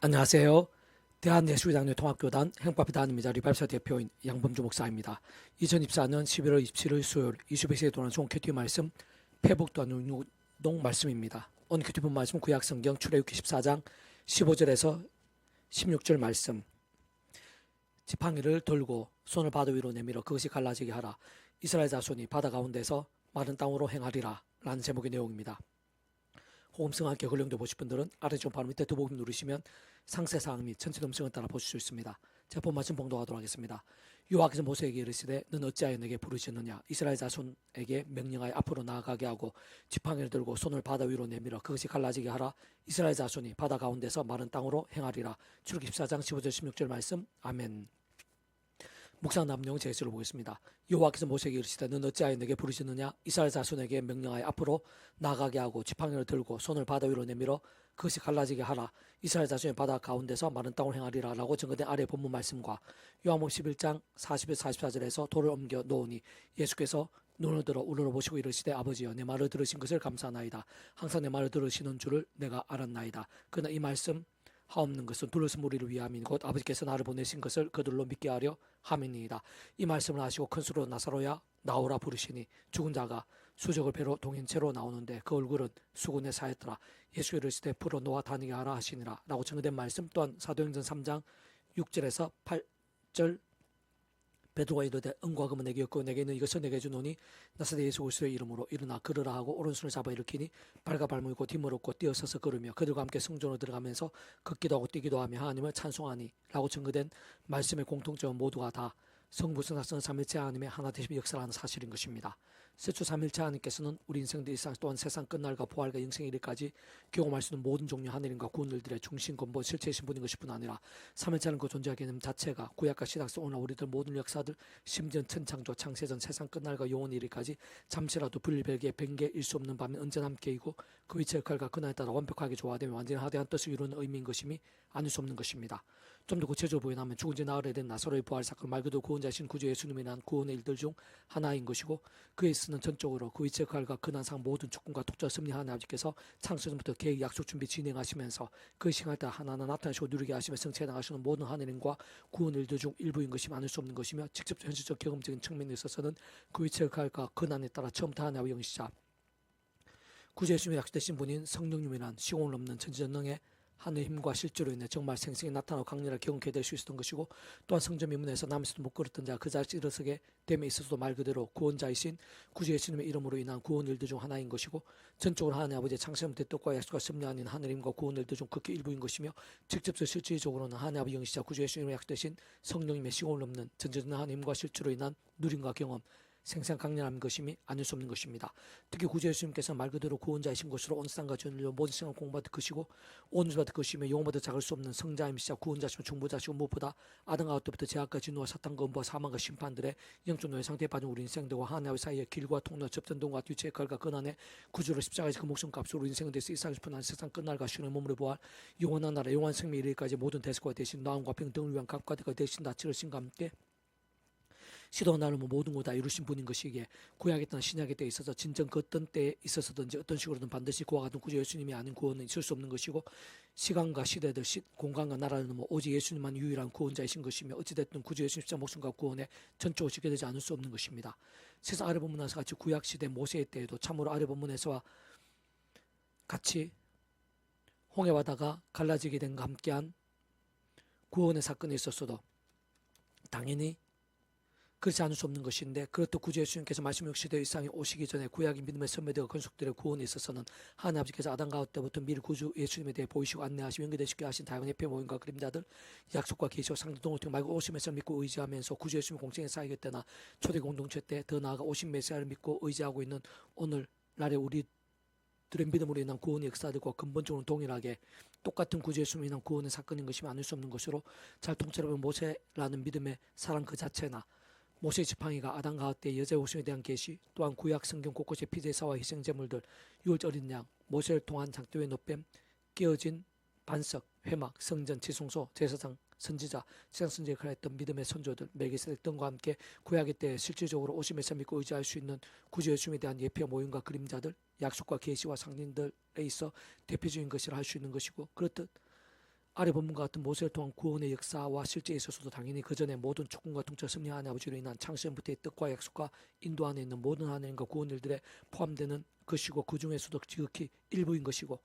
안녕하세요. 대한예수장로 통합교단 행법회단입니다. 리발사 대표인 양범주 목사입니다. 2024년 11월 27일 수요일 21세기 동안 종 큐티 말씀 회복도안 운동 말씀입니다. 오늘 큐티 본 말씀 구약성경 출애굽기 14장 15절에서 16절 말씀. 지팡이를 들고 손을 바다 위로 내밀어 그것이 갈라지게 하라. 이스라엘 자손이 바다 가운데서 마른 땅으로 행하리라 라는 제목의 내용입니다. 호음성과 함께 흘령도 보실 분들은 아래 좀 바로 밑에 두부분 누르시면 상세사항 및 전체 음성을 따라 보실 수 있습니다. 제가 본 말씀 봉독하도록 하겠습니다. 여호와께서 모세에게 이르시되 너는 어찌하여 내게 부르짖느냐. 이스라엘 자손에게 명령하여 앞으로 나아가게 하고 지팡이를 들고 손을 바다 위로 내밀어 그것이 갈라지게 하라. 이스라엘 자손이 바다 가운데서 마른 땅으로 행하리라. 출애굽기 14장 15절 16절 말씀. 아멘. 묵상 남용 제시를 보겠습니다. 여호와께서 모세에게 이르시되 너는 어찌하여 내게 부르짖느냐. 이스라엘 자손에게 명령하여 앞으로 나가게 하고 지팡이를 들고 손을 바다 위로 내밀어 그것이 갈라지게 하라. 이스라엘 자손이 바다 가운데서 마른 땅을 행하리라 라고 증거된 아래 본문 말씀과 요한복음 11장 40절 44절에서 돌을 옮겨 놓으니 예수께서 눈을 들어 우러러 보시고 이르시되 아버지여 내 말을 들으신 것을 감사하나이다. 항상 내 말을 들으시는 줄을 내가 알았나이다. 그러나 이 말씀 하옵는 것은 둘러서 무리를 위함이니 곧 아버지께서 나를 보내신 것을 그들로 믿게 하려 함이니이다. 이 말씀을 하시고 큰 소리로 나사로야 나오라 부르시니 죽은 자가 수적을 배로 동인채로 나오는데 그 얼굴은 수군에 사였더라. 예수 이르시되 풀어 놓아 다니게 하라 하시니라 라고 증거된 말씀. 또한 사도행전 3장 6절에서 8절 베드로가 이르되 은과 금은 내게 없고 내게 있는 이것을 내게 주노니 나사렛 예수 그리스도의 이름으로 일어나 걸으라 하고 오른손을 잡아 일으키니 발과 발목이고 뒷무릎 꿇고 뛰어서서 걸으며 그들과 함께 성전으로 들어가면서 걷기도 하고 뛰기도 하며 하나님을 찬송하니 라고 증거된 말씀의 공통점은 모두가 다 성부 성자성 삼일체 하나님의 하나 되심의 역사라는 사실인 것입니다. 세추 삼일체 하나님께서는 우리 인생들 일상 또한 세상 끝날과 부활과 영생의 일까지 경험할 수 있는 모든 종류 하늘인과 구원 일들의 중심 근본 실체이신 분인 것일 뿐 아니라 삼일체라는 그 존재의 개념 자체가 구약과 신약성 오늘 우리들 모든 역사들 심지어 천창조 창세전 세상 끝날과 영원의 일까지 잠시라도 불별개 변개일 수 없는 밤에 언제나 함께이고 그 위치의 역할과 근원에 따라 완벽하게 조화되며 완전히 하대한 뜻을 이루는 의미인 것임이 아닐 수 없는 것입니다. 좀 더 구체적으로 보이나면 죽은 지 나흘에 된 나사로의 부활 사건 말 그대로 구원자신 구주 예수님이 난 구원의 일들 중 하나인 것이고 그에 쓰는 전적으로 그 위치의 역할과 근한상 모든 축군과 독자 섭리하는 아버지께서 창세전부터 계획 약속 준비 진행하시면서 그 시간에 따라 하나하나 나타나시고 누리게 하시며 성취해 나가시는 모든 하늘인과 구원 일들 중 일부인 것이 아닐 수 없는 것이며 직접 현실적 경험적인 측면에 있어서는 그 위치의 역할과 근한에 따라 처음부터 하나의 영시자 구주 예수님이 약속되신 분인 성령님이란 시공을 넘는 천지전능의 하늘의 힘과 실제로 인해 정말 생생히 나타나고 강렬하게 경험하게 될 수 있었던 것이고 또한 성전 미문에서 남에서도 못 걸었던 자 그 자리에 일어서게 됨에 있어서도 말 그대로 구원자이신 구주 예수님의 이름으로 인한 구원 일들 중 하나인 것이고 전적으로 하나님 아버지의 창세부터 뜻과 약속과 섭리 아닌 하늘의 힘과 구원 일들 중 극히 일부인 것이며 직접적 실질적으로는 하나님 아버지 영시자 구주 예수님의 약속되신 성령님의 시공을 넘는 전적인 하나님 힘과 실제로 인한 누림과 경험 생생 강렬한 것임이 아닐 수 없는 것입니다. 특히 구주 예수님께서 말 그대로 구원자이신 것으로 온 세상과 전율로 모든 생을 공부받을 것이고 온 주받을 것이며 영원보다 작을 수 없는 성자임시자 구원자시며 중보자시고 무엇보다 아담과 때부터 제약과 진노와 사탄과 음부와 사망과 심판들의 영적 노예 상태에 빠진 우리 인생들과 하나님 사이의 길과 통로 접전동과 뒤치의 걸과 근한의 구주로 십자가에서 그 목숨값으로 우리 인생을 대해서 이상 싶은 한 세상 끝날과 신의 몸으로 부활 영원한 나라 영원한 생명 이르기까지 모든 대속과 대신 나음과 평등을 위한 값과 대가 대신 다 치르신과 함께 시도가 나누면 모든 거 다 이루신 분인 것이기에 구약에 있던 신약에 때에 있어서 진정 그 어떤 때에 있어서든지 어떤 식으로든 반드시 그와 같은 구주 예수님이 아닌 구원은 있을 수 없는 것이고 시간과 시대들 공간과 나라를 넘어 오직 예수님만 유일한 구원자이신 것이며 어찌됐든 구주 예수님 십자 목숨과 구원에 전적으로 지게 되지 않을 수 없는 것입니다. 세상 아래 본문에서 같이 구약시대 모세의 때에도 참으로 아래 본문에서와 같이 홍해바다가 갈라지게 된과 함께한 구원의 사건이 있었어도 당연히 그렇지 않을 수 없는 것인데 그렇듯 구주 예수님께서 말씀육 시대 이상에 오시기 전에 구약의 믿음의 선배들과 건속들의 구원에 있어서는 하나님 아버지께서 아담 가운 때부터 미리 구주 예수님에 대해 보이시고 안내하시고 연결되시게 하신 다양한 예표 모임과 그림자들 약속과 계시와 상도동을 통해 말고 오신 메시아를 믿고 의지하면서 구주 예수님 공생의 사역의 때나 초대 공동체 때 더 나아가 오신 메시아를 믿고 의지하고 있는 오늘 날의 우리들의 믿음으로 인한 구원의 역사들과 근본적으로 동일하게 똑같은 구주 예수님으로 인한 구원의 사건인 것이 아닐 수 없는 것으로 잘 통째로 모세라는 믿음의 사랑 그 자체나 모세 지팡이가 아담 가운 때 여자의 호심에 대한 계시 또한 구약 성경 곳곳의 피제사와 희생제물들 유월절 어린 양 모세를 통한 장대의 노뱀 깨어진 반석 회막 성전 지성소 제사장 선지자 세상 선지에 가했던 믿음의 선조들 멜기세덱 등과 함께 구약의 때 실질적으로 오심에서 믿고 의지할 수 있는 구주 예수님에 대한 예표 모임과 그림자들 약속과 계시와 상징들에 있어 대표적인 것이라 할 수 있는 것이고 그렇듯 아래 본문과 같은 모세를 통한 구원의 역사와 실제에 있어서도 당연히 그 전에 모든 주권과 통치를 승리하는 아버지로 인한 창세전부터의 뜻과 약속과 인도 안에 있는 모든 하나님과 구원 일들에 포함되는 것이고, 그 중에서도 지극히 일부인 것이고,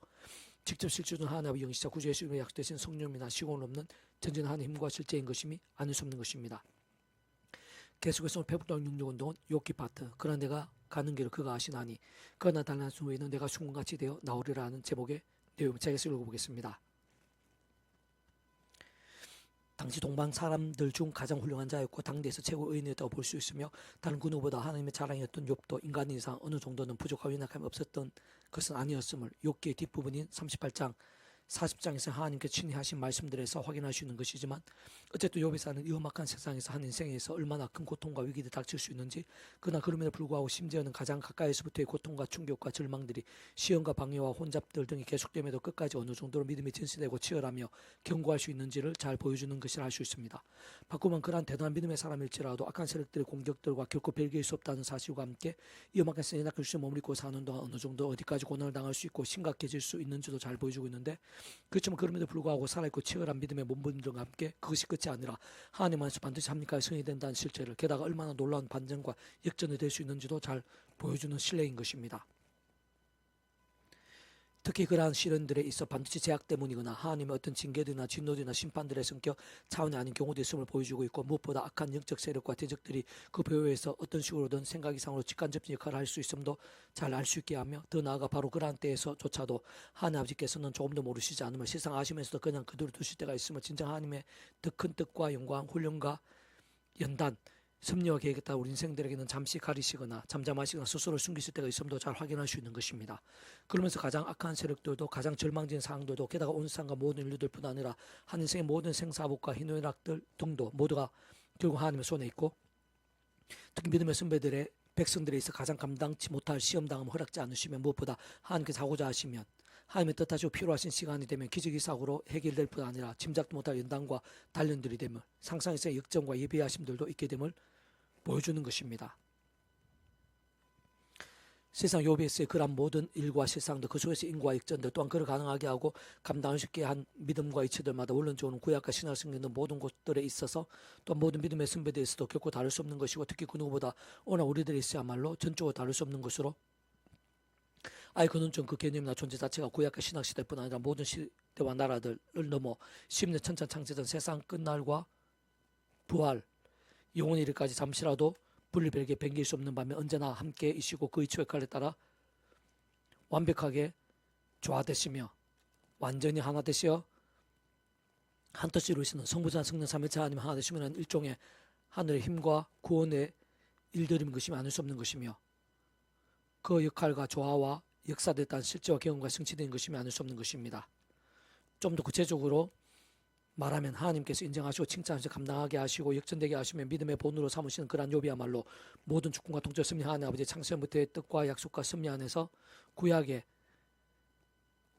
직접 실제로는 하나님의 영이시자 구주 예수님의 약속되신 성령이나 시공을 없는 전진한 하나님의 힘과 실제인 것임이 아닐 수 없는 것입니다. 계속해서 페북당 육력운동은 욥기 파트, 그러나 내가 가는 길을 그가 아시나니 그가 나타난 후에는 내가 순금같이 되어 나오리라는 제목의 내용을 제가 읽어보겠습니다. 당시 동방 사람들 중 가장 훌륭한 자였고 당대에서 최고 의인이었다고 볼 수 있으며, 다른 그 누구보다 하나님의 자랑이었던 욥도 인간 이상 어느 정도는 부족하고 연약함이 없었던 것은 아니었음을 욥기의 뒷부분인 38장 40장에서 하나님께 친히 하신 말씀들에서 확인할 수 있는 것이지만, 어쨌든 욥이 사는 이 험악한 세상에서 한 인생에서 얼마나 큰 고통과 위기들이 닥칠 수 있는지, 그러나 그럼에도 불구하고 심지어는 가장 가까이서부터의 고통과 충격과 절망들이 시험과 방해와 혼잡들 등이 계속됨에도 끝까지 어느 정도로 믿음이 진실되고 치열하며 견고할 수 있는지를 잘 보여주는 것이라 할 수 있습니다. 바꾸면 그러한 대단한 믿음의 사람일지라도 악한 세력들의 공격들과 결코 별개일 수 없다는 사실과 함께 이 험악한 세상에 낙하주시 머무르고 사는 동안 어느 정도 어디까지 고난을 당할 수 있고 심각해질 수 있는지도 잘 보여주고 있는데, 그렇지만 그럼에도 불구하고 살아있고 치열한 믿음의 몸분들과 함께 그것이 끝이 아니라 하나님 안에서 반드시 합리화의 성이 된다는 실체를, 게다가 얼마나 놀라운 반전과 역전이 될 수 있는지도 잘 보여주는 신뢰인 것입니다. 특히 그러한 시련들에 있어 반드시 제약 때문이거나 하나님의 어떤 징계들이나 진노들이나 심판들의 성격 차원이 아닌 경우도 있음을 보여주고 있고, 무엇보다 악한 영적 세력과 대적들이 그 배후에서 어떤 식으로든 생각 이상으로 직간접적인 역할을 할 수 있음도 잘 알 수 있게 하며, 더 나아가 바로 그러한 때에서조차도 하나님 아버지께서는 조금도 모르시지 않음을, 세상 아시면서도 그냥 그대로 두실 때가 있음을, 진정 하나님의 더 큰 뜻과 영광, 훈련과 연단, 섭리와 계획에 따라 우리 인생들에게는 잠시 가리시거나 잠잠하시거나 스스로 숨기실 때가 있음도 잘 확인할 수 있는 것입니다. 그러면서 가장 악한 세력들도, 가장 절망적인 상황들도, 게다가 온 세상과 모든 인류들뿐 아니라 한 인생의 모든 생사복과 희노애락들 등도 모두가 결국 하나님의 손에 있고, 특히 믿음의 선배들의 백성들에 있어 가장 감당치 못할 시험당함을 허락지 않으시면, 무엇보다 하나님께서 하고자 하시면 하나님의 뜻하시고 필요하신 시간이 되면 기적이 사고로 해결될 뿐 아니라 짐작도 못할 연단과 단련들이 됨을, 상상에서의 역정과 예비하심들도 있게 됨을 보여주는 것입니다. 세상 욥에서의 그런 모든 일과 실상들, 그 속에서 인과 역전들, 또한 그를 가능하게 하고 감당을 쉽게 한 믿음과 이치들마다 원론적으로 구약과 신화를 섬기는 모든 곳들에 있어서, 또 모든 믿음의 선배들에서도 결코 다를 수 없는 것이고, 특히 그 누구보다 오늘 우리들이 있어야말로 전적으로 다를 수 없는 것으로, 아예 근원적 그 개념이나 존재 자체가 구약과 신학 시대뿐 아니라 모든 시대와 나라들을 넘어 심는 천천 창세전 세상 끝날과 부활, 영원히 이르까지 잠시라도 분리별개 변길 수 없는 반면 언제나 함께 이시고 그 이치의 역할에 따라 완벽하게 조화되시며 완전히 하나 되시어 한 뜻이 이루시는 성부자 성령 삼위일체 하나님 하나 되시면 일종의 하늘의 힘과 구원의 일들인 것이 아닐 수 없는 것이며, 그 역할과 조화와 역사됐다는 실제와 경험과 성취된 것이 아닐 수 없는 것입니다. 좀 더 구체적으로 말하면 하나님께서 인정하시고 칭찬하시고 감당하게 하시고 역전되게 하시며 믿음의 본으로 삼으시는 그러한 욥이야말로 모든 주권과 통치를 섭리 하나님 아버지의 창세전부터의 뜻과 약속과 섭리 안에서 구약의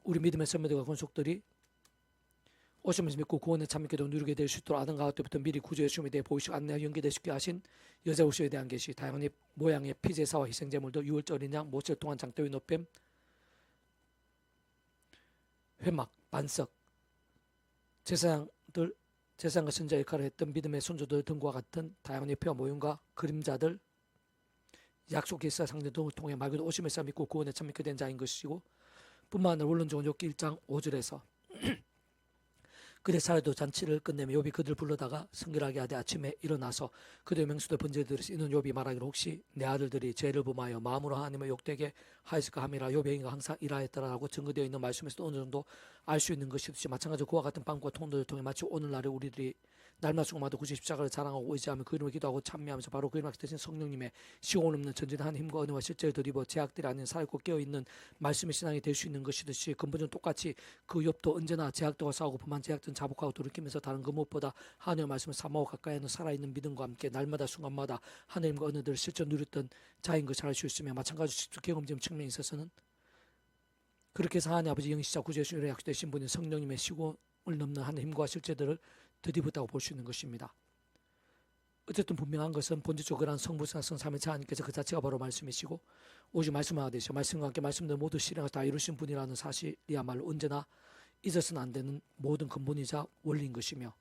우리 믿음의 선배들과 권속들이 오시면서 믿고 구원의 참기도 누리게 될 수 있도록 아담 가와 때부터 미리 구주의 춤에 대해 보이시고 안내와 연계될 수 있게 하신 여자 우시에 대한 계시, 다양한 모양의 피제사와 희생제물도 유월절인 양, 모세를 통한 장대의 노뱀, 회막, 반석, 제사장들, 제사장과 선자 역할을 했던 믿음의 선조들 등과 같은 다양한 예표와 모형과 그림자들, 약속 계시사 상대 등을 통해 말 그대로 오심에서 믿고 구원에 참믿게 된 자인 것이고, 뿐만 아니라 원론적으로 욥기 1장 5절에서 그대 사례도 잔치를 끝내며 욥이 그들 불러다가 성결하게 하되 아침에 일어나서 그들의 명수들 번제를 들으시. 이는 욥이 말하기를 혹시 내 아들들이 죄를 범하여 마음으로 하나님을 욕되게 하였을까 함이라. 욥의 행위가 항상 이러하였더라라고 증거되어 있는 말씀에서도 어느 정도 알 수 있는 것이듯이, 마찬가지로 그와 같은 방과 통도를 통해 마치 오늘날에 우리들이 날마다 수고마다 굳이 십자가를 자랑하고 의지하며 그 이름을 기도하고 참여하면서 바로 그 이름을 대신 성령님의 시공 없는 전진한 힘과 은혜와 실제를 드리고 제약들이 아닌 살고 깨어있는 말씀의 신앙이 될 수 있는 것이듯이, 근본적으로 똑같이 그 욥도 언제나 제약들과 싸우고 범한 제약들은 자복하고 돌이키면서 다른 그 무엇보다 하나님의 말씀을 사모하고 가까이 하는 살아있는 믿음과 함께 날마다 순간마다 하나님과 은혜들을 실제 누렸던 자인 것을 알 수 있으며, 마찬가지로 직접 경험적인 측면에 있어서는 그렇게 해서 하나님 아버지 영시자 구주 예수님의 약속되신 분인 성령님의 시공을 넘는 하나님의 힘과 실제들을 드디었다고 볼 수 있는 것입니다. 어쨌든 분명한 것은 본질적으로 한 성부성 삼위일체 하나님께서 그 자체가 바로 말씀이시고 오직 말씀하가 되시고 말씀과 함께 말씀들 모두 실행을 다 이루신 분이라는 사실이야말로 언제나 잊어서는 안 되는 모든 근본이자 원리인 것이며,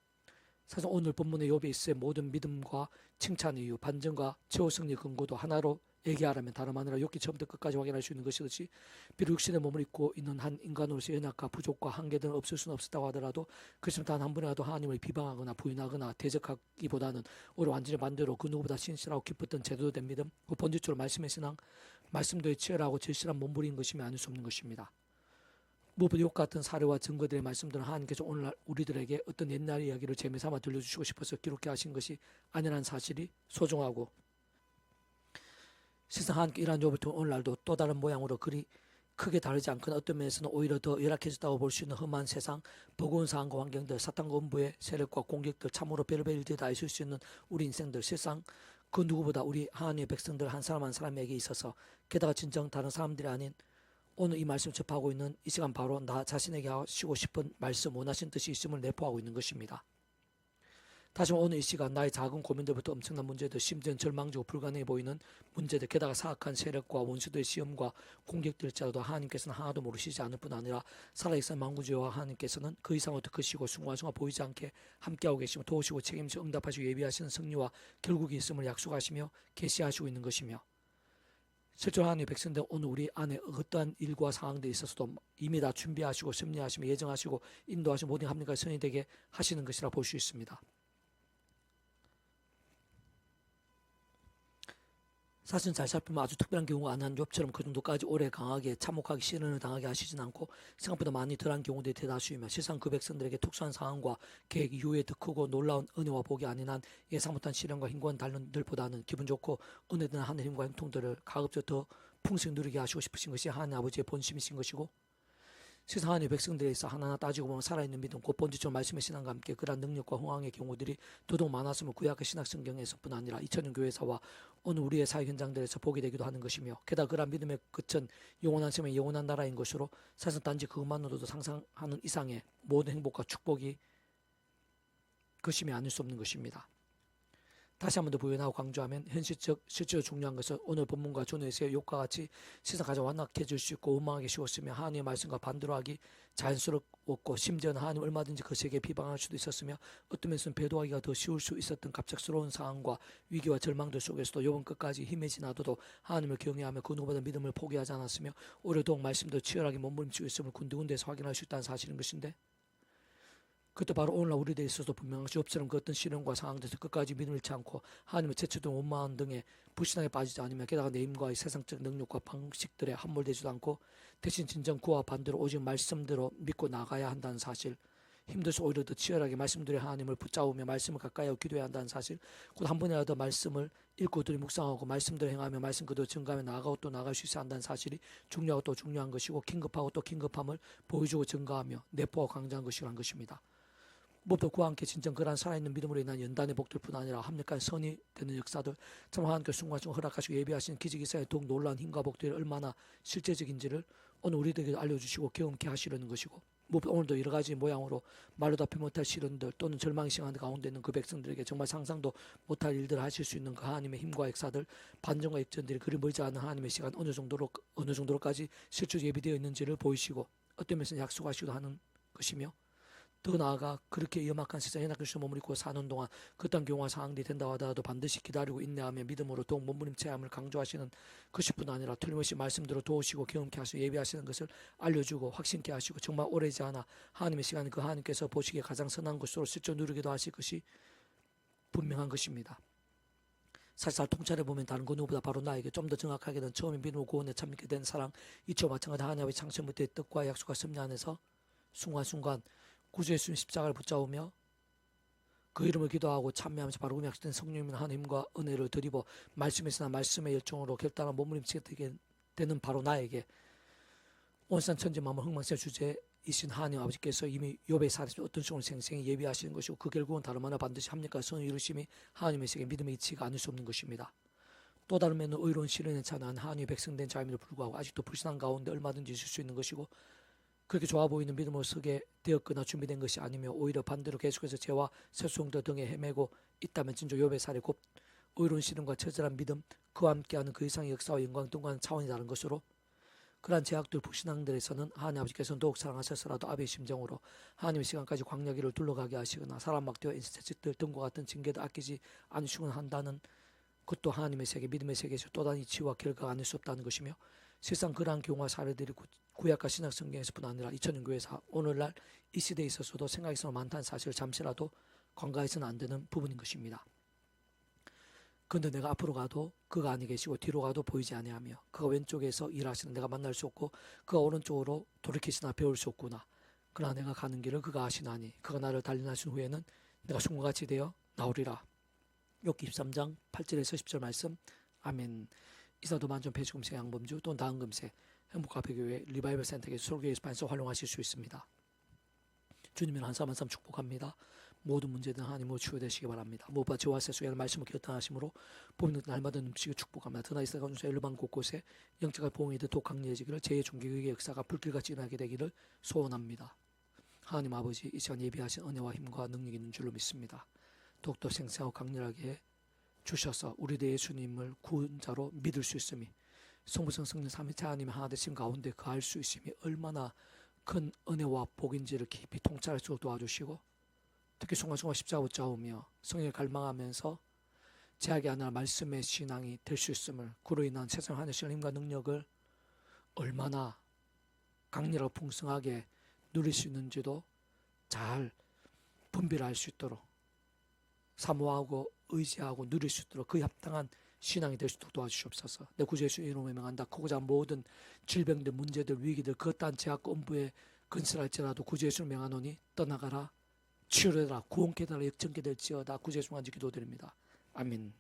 사실 오늘 본문의 욥에 있어의 모든 믿음과 칭찬의 이유, 반전과 최후 승리 근거도 하나로 얘기하라면 다름 아니라 욥기 처음부터 끝까지 확인할 수 있는 것이듯이, 비록 육신의 몸을 입고 있는 한 인간으로서 연약과 부족과 한계들은 없을 수는 없었다고 하더라도 그렇지만 단 한 번이라도 하나님을 비방하거나 부인하거나 대적하기보다는 오히려 완전히 반대로 그 누구보다 신실하고 기뻤던 제대로 된 믿음, 그 본질적으로 말씀의 신앙, 말씀도에 치열하고 절실한 몸부림인 것이며 아닐 수 없는 것입니다. 무엇보다 욥 같은 사례와 증거들의 말씀들은 하나님께서 오늘날 우리들에게 어떤 옛날 이야기를 재미삼아 들려주시고 싶어서 기록해 하신 것이 아니라는 사실이 소중하고, 실상 하나님께 이러한 욥을 통해 오늘날도 또 다른 모양으로 그리 크게 다르지 않거나 어떤 면에서는 오히려 더 열악해졌다고 볼 수 있는 험한 세상, 버거운 상황과 환경들, 사탄과 음부의 세력과 공격들, 참으로 별의별 일들이 다 있을 수 있는 우리 인생들, 실상 그 누구보다 우리 하나님의 백성들 한 사람 한 사람에게 있어서, 게다가 진정 다른 사람들이 아닌 오늘 이 말씀 접하고 있는 이 시간 바로 나 자신에게 하시고 싶은 말씀, 원하신 뜻이 있음을 내포하고 있는 것입니다. 다시 오늘 이 시간 나의 작은 고민들부터 엄청난 문제들, 심지어는 절망적이고 불가능해 보이는 문제들, 게다가 사악한 세력과 원수들의 시험과 공격들일지라도 하나님께서는 하나도 모르시지 않을 뿐 아니라 살아계신 만구주와 하나님께서는 그 이상으로 더 크시고 순간순간 보이지 않게 함께하고 계시며 도우시고 책임지고 응답하시고 예비하시는 승리와 결국이 있음을 약속하시며 계시하시고 있는 것이며, 실제로 하나님의 백성들 오늘 우리 안에 어떠한 일과 상황들에 있어서도 이미 다 준비하시고 섭리하시며 예정하시고 인도하시고 모든 합리가 선이 되게 하시는 것이라 볼 수 있습니다. 사실 잘 살피면 아주 특별한 경우가 안 한 욥처럼 그 정도까지 오래 강하게 참혹하게 시련을 당하게 하시진 않고 생각보다 많이 덜한 경우들이 대다수이며, 실상 그 백성들에게 특수한 상황과 계획 이후에 더 크고 놀라운 은혜와 복이 아닌 한 예상 못한 시련과 힘과 단련들보다는 기분 좋고 은혜된 하늘 힘과 형통들을 가급적 더 풍성히 누리게 하시고 싶으신 것이 하나님 아버지의 본심이신 것이고, 세상 하나님의 백성들에 있어 하나하나 따지고 보면 살아있는 믿음, 곧 본질적 말씀의 신앙과 함께 그러한 능력과 흥황의 경우들이 더더욱 많았으면 구약의 신학 성경에서뿐 아니라 2000년 교회사와 오늘 우리의 사회 현장들에서 보게 되기도 하는 것이며, 게다가 그러한 믿음의 끝은 영원한 생명, 영원한 나라인 것으로 사실 단지 그것만으로도 상상하는 이상의 모든 행복과 축복이 것임이 아닐 수 없는 것입니다. 다시 한 번 더 부연하고 강조하면 현실적, 실제로 중요한 것은 오늘 본문과 전후에서의 욥과 같이 세상 가장 완악해질 수 있고 원망하기 쉬웠으며 하나님의 말씀과 반대로 하기 자연스럽고, 심지어는 하나님 얼마든지 그 세계에 비방할 수도 있었으며 어떤 면에서는 배도하기가 더 쉬울 수 있었던 갑작스러운 상황과 위기와 절망들 속에서도 욥은 끝까지 힘에 지나도도 하나님을 경외하며 그 누구보다 믿음을 포기하지 않았으며 오히려 더욱 말씀도 치열하게 몸부림치고 있음을 군데군데에서 확인할 수 있다는 사실인 것인데, 그것도 바로 오늘날 우리들에 있어서도 분명하시 욥처럼 그 어떤 시련과 상황에서 끝까지 믿음을 잃지 않고 하나님의 제쳐둔 원망 등의 불신앙에 빠지지 않으며, 게다가 내 힘과의 세상적 능력과 방식들에 함몰되지도 않고 대신 진정 그와 반대로 오직 말씀대로 믿고 나가야 한다는 사실, 힘들수 오히려 더 치열하게 말씀들의 하나님을 붙잡으며 말씀을 가까이 하고 기도해야 한다는 사실, 곧 한 번이라도 말씀을 읽고 들이 묵상하고 말씀대로 행하며 말씀 그대로 증가하며 나아가고 또 나아갈 수 있어야 한다는 사실이 중요하고 또 중요한 것이고, 긴급하고 또 긴급함을 보여주고 증가하며 내포하고 강조한 것이란 것입니다. 무엇보다 그와 함께 진정 그러한 살아있는 믿음으로 인한 연단의 복들뿐 아니라 합력한 선이 되는 역사들, 참 하나님께 순간순간 허락하시고 예비하시는 기적이사의 더욱 놀라운 힘과 복들이 얼마나 실제적인지를 오늘 우리들에게 알려주시고 경험케 하시려는 것이고, 무엇보다 오늘도 여러 가지 모양으로 말로 답해 못할 시련들 또는 절망의 시간 가운데 있는 그 백성들에게 정말 상상도 못할 일들을 하실 수 있는 그 하나님의 힘과 역사들, 반전과 역전들이 그리 멀지 않은 하나님의 시간 어느 정도로까지 실제로 예비되어 있는지를 보이시고 어떤 면에서 약속하시기도 하는 것이며, 더 나아가 그렇게 염악한 세상에 연약한 몸을 입고 사는 동안 그딴 경우와 상황이 된다고 하더라도 반드시 기다리고 인내하며 믿음으로 더욱 몸부림쳐야 함을 강조하시는 것뿐 아니라 틀림없이 말씀대로 도우시고 경험케 하시고 예비하시는 것을 알려주고 확신케 하시고 정말 오래지 않아 하나님의 시간에 그 하나님께서 보시기에 가장 선한 것으로 실제 누리기도 하실 것이 분명한 것입니다. 사실 통찰해보면 다른 그 누구보다 바로 나에게 좀 더 정확하게는 처음에 믿음으로 구원에 참게 된 사랑 이치와 마찬가지 하나님의 창세부터의 뜻과 약속과 섭리 안에서 순간순간 구주 예수님 십자가를 붙잡으며 그 이름을 기도하고 참여하면서 바로 약속된 성령님의 하나님과 은혜를 드리고 말씀에서나 말씀의 열정으로 결단한 몸부림치게 되는 바로 나에게 온산 천지 만물 흥망세 주제이신 하나님 아버지께서 이미 욥의 사례에서 어떤 식으로 생생히 예비하시는 것이고, 그 결국은 다름 아니라 반드시 합력과 선을 이루심이 하나님의 세계 믿음의 이치가 아닐 수 없는 것입니다. 또 다른 면은 의로운 시련에 찬한 하나님의 백성된 자임에도 불구하고 아직도 불신앙 가운데 얼마든지 있을 수 있는 것이고, 그렇게 좋아 보이는 믿음으로 서게 되었거나 준비된 것이 아니며 오히려 반대로 계속해서 죄와 세수홍들 등에 헤매고 있다면 진짜 욥의 사례 곧 의로운 시련과 처절한 믿음, 그와 함께하는 그 이상의 역사와 영광 등과는 차원이 다른 것으로, 그러한 제약들 불신앙들에서는 하나님 아버지께서는 더욱 사랑하셔서라도 아베의 심정으로 하나님의 시간까지 광야길을 둘러가게 하시거나 사람 막대와 인생책들 등과 같은 징계도 아끼지 않으시곤 한다는 그것도 하나님의 세계, 믿음의 세계에서 또 다른 이치와 결과가 아닐 수 없다는 것이며, 실상 그러한 경우와 사례들이 구약과 신약 성경에서뿐 아니라 2000년 교회에서 오늘날 이 시대에 있어서도 생각이 많다는 사실을 잠시라도 간과해서는 안 되는 부분인 것입니다. 그런데 내가 앞으로 가도 그가 아니 계시고 뒤로 가도 보이지 아니하며 그가 왼쪽에서 일하시는 내가 만날 수 없고 그가 오른쪽으로 돌이키시나 배울 수 없구나. 그러나 내가 가는 길을 그가 아시나니 그가 나를 단련하신 후에는 내가 숨과 같이 되어 나오리라. 욥기 23장 8절에서 10절 말씀. 아멘. 이사도 만전 배수금세 양범주 또는 다은금세 행복가배교회 리바이벌 센터에서 설교 게시판에서 활용하실 수 있습니다. 주님은 한 사람 한 사람 축복합니다. 모든 문제든 하나님으로 치유되시기 바랍니다. 무엇보다 저와 세수의 말씀을 결단하심으로 보는 날마다 넘치게 축복합니다. 드나 이스라엘 가운데 일반 곳곳에 영적인 보응이든 더 강력해지기를 제 종교의 역사가 불길같이 일어나게 되기를 소원합니다. 하나님 아버지 이 시간 예비하신 은혜와 힘과 능력이 있는 줄로 믿습니다. 더욱더 생생하고 강렬하게 주셔서 우리 예수님을 구원자로 믿을 수 있음이 성부성 성령 삼위체 하나님의 하나 되심 가운데 거할 수 있음이 얼마나 큰 은혜와 복인지를 깊이 통찰할 수 있도록 도와주시고, 특히 순간순간 십자가 붙잡으며 성령을 갈망하면서 제약이 아니라 말씀의 신앙이 될 수 있음을, 그로 인한 세상 하늘의 힘과 능력을 얼마나 강렬하고 풍성하게 누릴 수 있는지도 잘 분별할 수 있도록 사모하고 의지하고 누릴 수 있도록 그 합당한 신앙이 될 수 있도록 도와주시옵소서. 내 구주 예수 이름으로 명한다. 크고자 모든 질병들, 문제들, 위기들, 그것단 제약과 엄부에 근설할지라도 구주 예수를 명하노니 떠나가라, 치유되라, 구원케 되라, 역전케 될지어다. 구주 예수만 기도드립니다. 아멘.